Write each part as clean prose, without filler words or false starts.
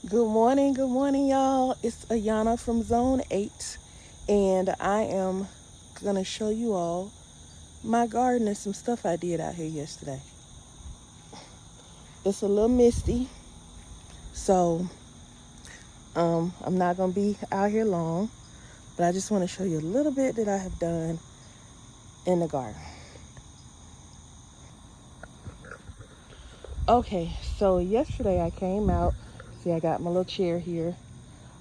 Good morning, y'all. It's Ayana from Zone 8, and I am gonna show you all my garden and some stuff I did out here yesterday. It's a little misty, so I'm not gonna be out here long, but I just want to show you a little bit that I have done in the garden. Okay, so yesterday I came out. See, I got my little chair here.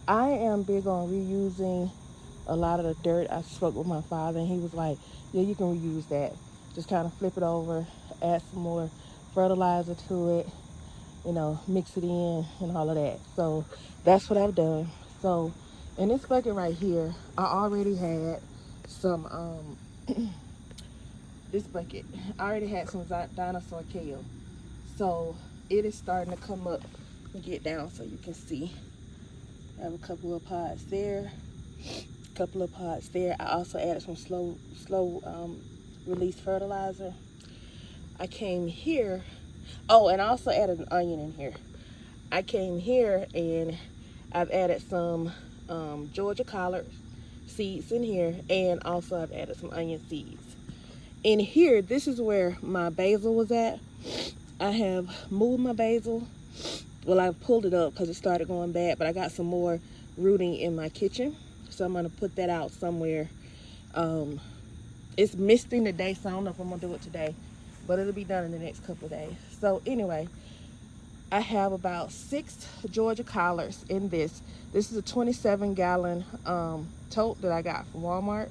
I am big on reusing a lot of the dirt. I spoke with my father, and he was like, "Yeah, you can reuse that. Just kind of flip it over, add some more fertilizer to it, mix it in and all of that." So that's what I've done. So in this bucket right here, I already had some this bucket. I already had some dinosaur kale. So it is starting to come up and get down so you can see. I have a couple of pods there, I also added some slow release fertilizer. I came here. Oh, and I also added an onion in here. I came here and I've added some Georgia collard seeds in here, and also I've added some onion seeds. In here, this is where my basil was at. I have moved my basil. Well, I've pulled it up because it started going bad, but I got some more rooting in my kitchen. So I'm going to put that out somewhere. It's misting today, so I don't know if I'm going to do it today, but it'll be done in the next couple of days. So anyway, I have about 6 Georgia collards in this. This is a 27-gallon tote that I got from Walmart.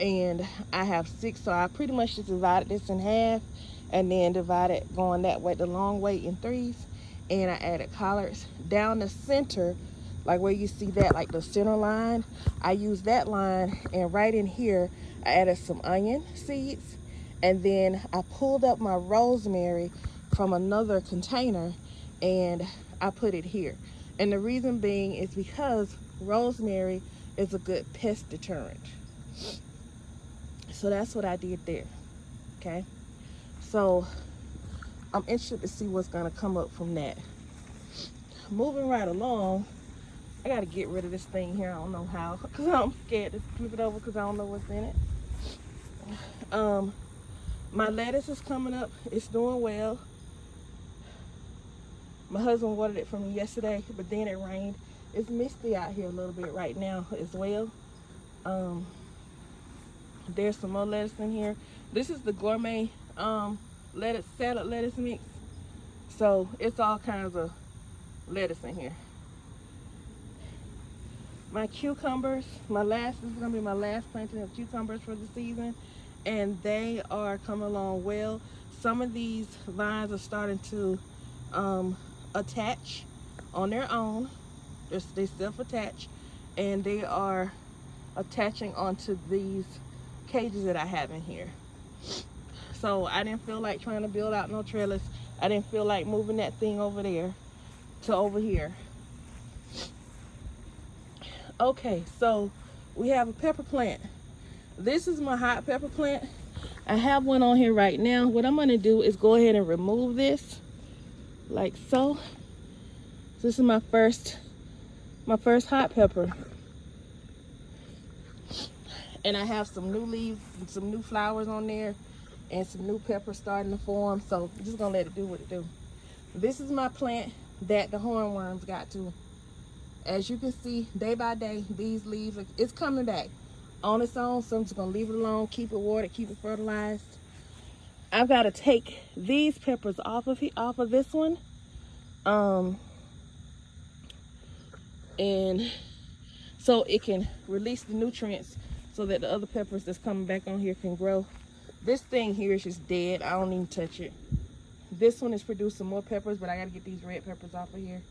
And I have 6, so I pretty much just divided this in half and then divided going that way, the long way, in 3s. And I added collards down the center, like where you see that, like the center line. I used that line, and right in here, I added some onion seeds. And then I pulled up my rosemary from another container, and I put it here. And the reason being is because rosemary is a good pest deterrent. So that's what I did there, okay? So I'm interested to see what's gonna come up from that. Moving right along, I gotta get rid of this thing here. I don't know how, because I'm scared to flip it over because I don't know what's in it. My lettuce is coming up. It's doing well. My husband watered it for me yesterday, but then it rained. It's misty out here a little bit right now as well. There's some more lettuce in here. This is the gourmet salad lettuce mix. So it's all kinds of lettuce in here. My cucumbers, this is gonna be my last planting of cucumbers for the season, and they are coming along well. Some of these vines are starting to attach on their own. They self-attach, and they are attaching onto these cages that I have in here. So I didn't feel like trying to build out no trellis. I didn't feel like moving that thing over there to over here. Okay, so we have a pepper plant. This is my hot pepper plant. I have one on here right now. What I'm gonna do is go ahead and remove this, like so. This is my first hot pepper. And I have some new leaves and some new flowers on there and some new peppers starting to form. So I'm just gonna let it do what it do. This is my plant that the hornworms got to. As you can see, day by day, these leaves, it's coming back on its own. So I'm just gonna leave it alone, keep it watered, keep it fertilized. I've got to take these peppers off of this one. And so it can release the nutrients so that the other peppers that's coming back on here can grow. This thing here is just dead. I don't even touch it. This one is producing more peppers, but I got to get these red peppers off of here.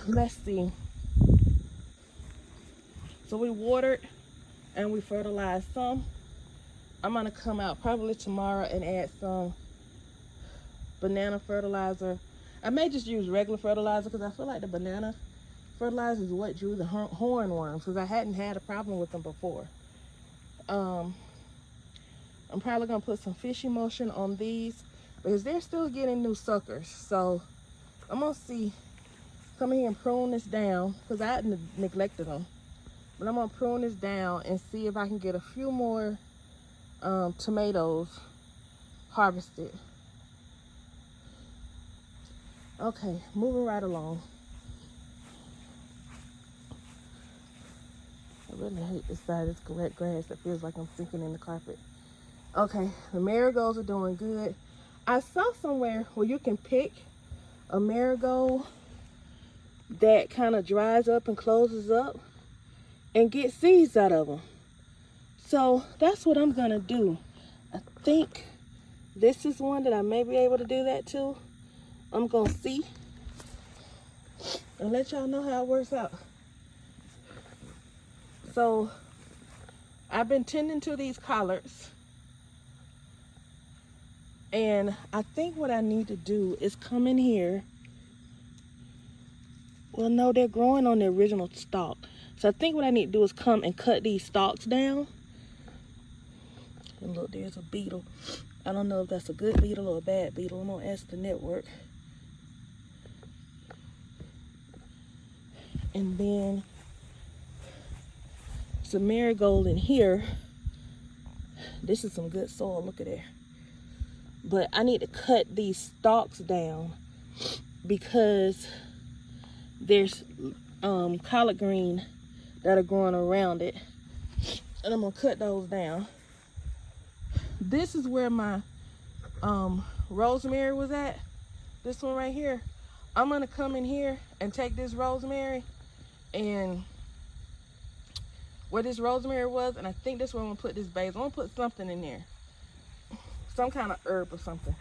Let's see. So we watered and we fertilized some. I'm going to come out probably tomorrow and add some banana fertilizer. I may just use regular fertilizer because I feel like the banana fertilizer is what drew the hornworms, because I hadn't had a problem with them before. I'm probably going to put some fish emulsion on these. because they're still getting new suckers. So I'm gonna see, come in here and prune this down because I had neglected them. But I'm gonna prune this down and see if I can get a few more tomatoes harvested. Okay, moving right along. I really hate this side of this wet grass that feels like I'm sinking in the carpet. Okay, the marigolds are doing good. I saw somewhere where you can pick a marigold that kind of dries up and closes up and get seeds out of them. So that's what I'm gonna do. I think this is one that I may be able to do that too. I'm gonna see and let y'all know how it works out. So I've been tending to these collards, and I think what I need to do is come in here. Well, no, they're growing on the original stalk. So I think what I need to do is come and cut these stalks down. And look, there's a beetle. I don't know if that's a good beetle or a bad beetle. I'm gonna ask the network. And then some marigold in here. This is some good soil, look at there. But I need to cut these stalks down because there's collard green that are growing around it. And I'm gonna cut those down. This is where my rosemary was at. This one right here. I'm gonna come in here and take this rosemary and where this rosemary was, and I think this one I'm gonna put this basil. I'm gonna put something in there. Some kind of herb or something.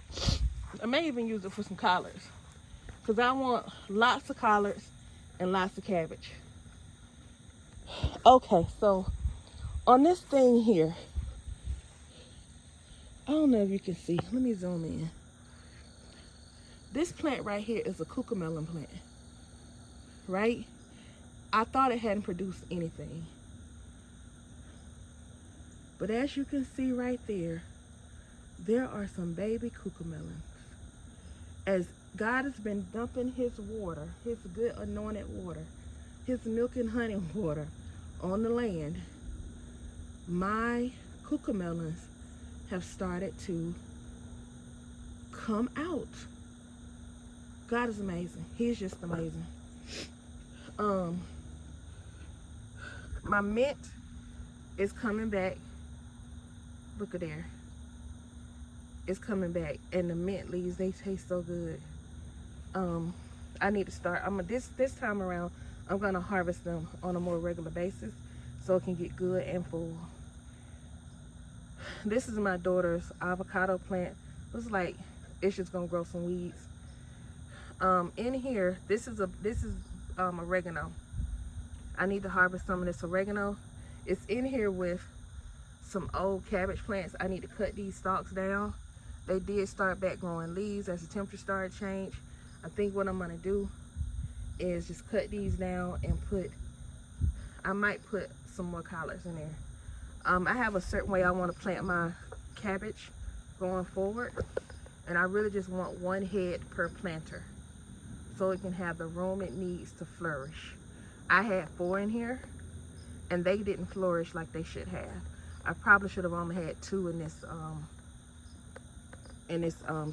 I may even use it for some collards, because I want lots of collards and lots of cabbage. Okay, so on this thing here, I don't know if you can see. Let me zoom in. This plant right here is a cucamelon plant, right? I thought it hadn't produced anything. But as you can see right there, there are some baby cucamelons. As God has been dumping his water, his good anointed water, his milk and honey water on the land, my cucamelons have started to come out. God is amazing. He's just amazing. My mint is coming back. Look at there. It's coming back, and the mint leaves, they taste so good. I need to start. This time around, I'm gonna harvest them on a more regular basis so it can get good and full. This is my daughter's avocado plant. Looks like it's just gonna grow some weeds. In here, this is oregano. I need to harvest some of this oregano. It's in here with some old cabbage plants. I need to cut these stalks down. They did start back growing leaves as the temperature started to change. I think what I'm gonna do is just cut these down and I might put some more collards in there. I have a certain way I want to plant my cabbage going forward, and I really just want one head per planter so it can have the room it needs to flourish. I had 4 in here and they didn't flourish like they should have. I probably should have only had 2 in this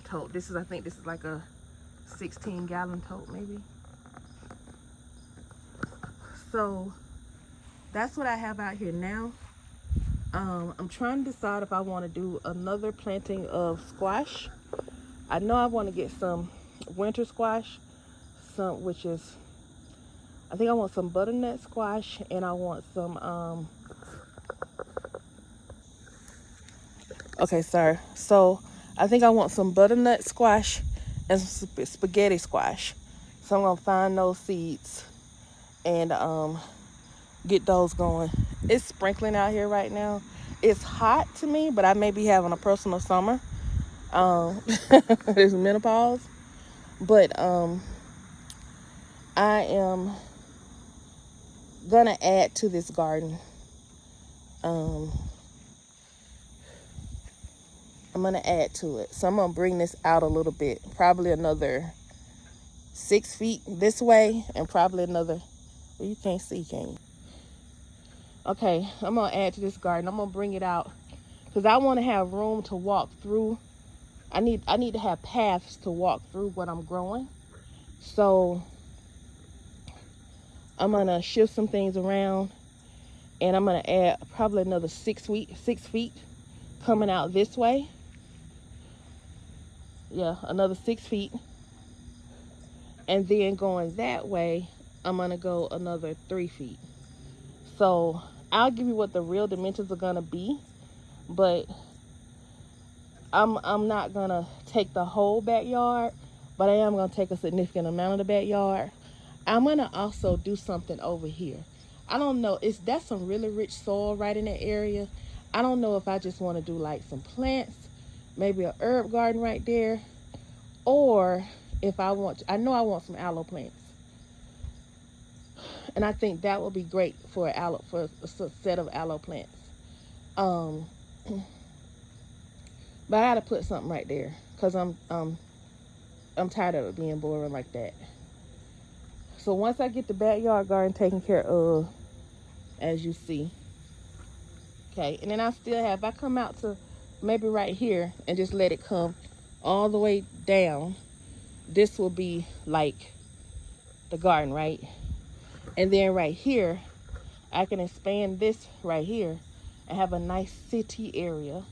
tote. I think this is like a 16-gallon tote maybe. So that's what I have out here now. I'm trying to decide if I want to do another planting of squash. I know I want to get some winter squash, which is, I think I want some butternut squash, and I want some okay, sorry. So I think I want some butternut squash and some spaghetti squash. So I'm gonna find those seeds and get those going. It's sprinkling out here right now. It's hot to me, but I may be having a personal summer. It's menopause. But I am gonna add to this garden. I'm I'm gonna add to it. So I'm gonna bring this out a little bit, probably another 6 feet this way, and probably another, well, you can't see, can you? Okay, I'm gonna add to this garden. I'm gonna bring it out because I want to have room to walk through. I need to have paths to walk through what I'm growing. So I'm gonna shift some things around, and I'm gonna add probably another 6 feet coming out this way. Yeah, another 6 feet, and then going that way, I'm gonna go another 3 feet. So I'll give you what the real dimensions are gonna be, but I'm not gonna take the whole backyard, but I am gonna take a significant amount of the backyard. I'm gonna also do something over here. I don't know, that's some really rich soil right in that area. I don't know if I just want to do like some plants, maybe a herb garden right there, or if I want I know I want some aloe plants, and I think that would be great for a set of aloe plants. Um, but I gotta put something right there because I'm tired of it being boring like that. So once I get the backyard garden taken care of, as you see, okay, and then I still have, if I come out to maybe right here and just let it come all the way down, this will be like the garden, right? And then right here, I can expand this right here and have a nice city area.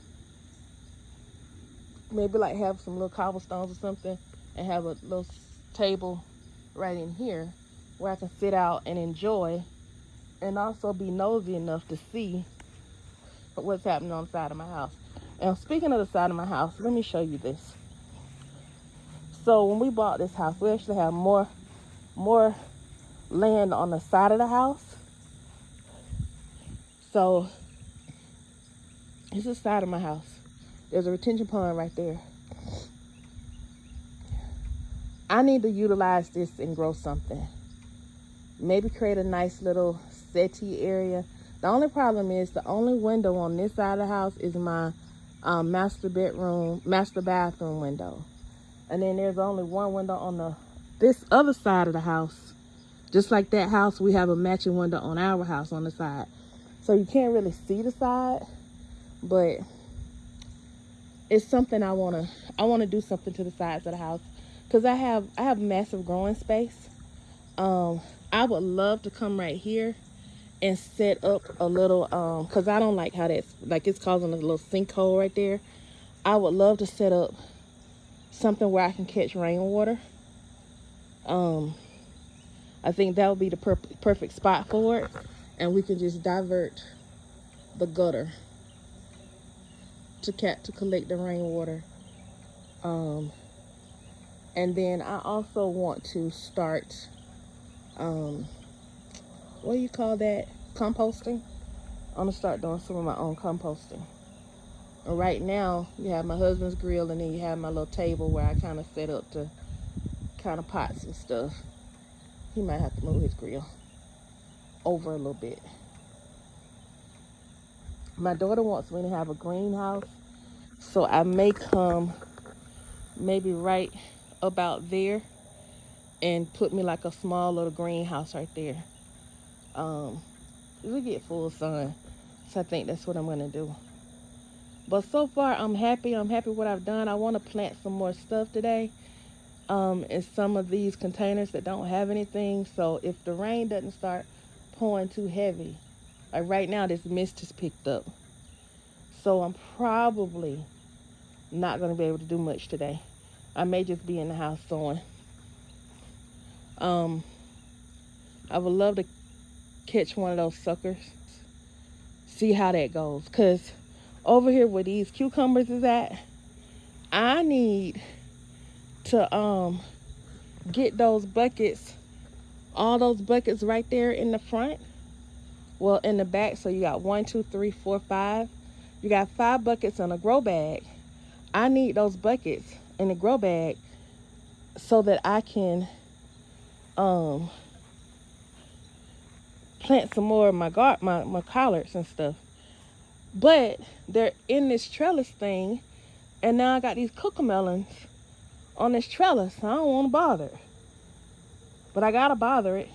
Maybe like have some little cobblestones or something and have a little table right in here where I can sit out and enjoy, and also be nosy enough to see what's happening on the side of my house. And speaking of the side of my house, let me show you this. So when we bought this house, we actually have more land on the side of the house. So this is the side of my house. There's a retention pond right there. I need to utilize this and grow something. Maybe create a nice little settee area. The only problem is the only window on this side of the house is my master bathroom window. And then there's only one window on this other side of the house. Just like that house, we have a matching window on our house on the side. So you can't really see the side, but it's something I wanna do something to the sides of the house because I have massive growing space. I would love to come right here and set up a little because I don't like how that's like it's causing a little sinkhole right there. I would love to set up something where I can catch rainwater. I think that would be the perfect spot for it, and we can just divert the gutter to collect the rainwater. And then I also want to start what do you call that? Composting. I'm gonna start doing some of my own composting. And right now, you have my husband's grill, and then you have my little table where I kind of set up to kind of pots and stuff. He might have to move his grill over a little bit. My daughter wants me to have a greenhouse, so I may come maybe right about there and put me like a small little greenhouse right there. We get full sun, so I think that's what I'm gonna do. But so far, I'm happy. I'm happy with what I've done. I want to plant some more stuff today in some of these containers that don't have anything. So if the rain doesn't start pouring too heavy, like right now, this mist has picked up. So I'm probably not going to be able to do much today. I may just be in the house sewing. I would love to catch one of those suckers, see how that goes. Because over here where these cucumbers is at, I need to get those buckets, all those buckets right there in the front, well in the back. So you got 1, 2, 3, 4, 5. You got 5 buckets in a grow bag. I need those buckets in the grow bag so that I can plant some more of my collards and stuff. But they're in this trellis thing, And now I got these cucamelons on this trellis. I don't want to bother it. But I gotta bother it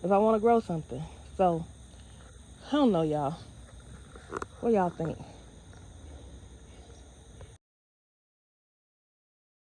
if I want to grow something. So, I don't know, y'all. What y'all think?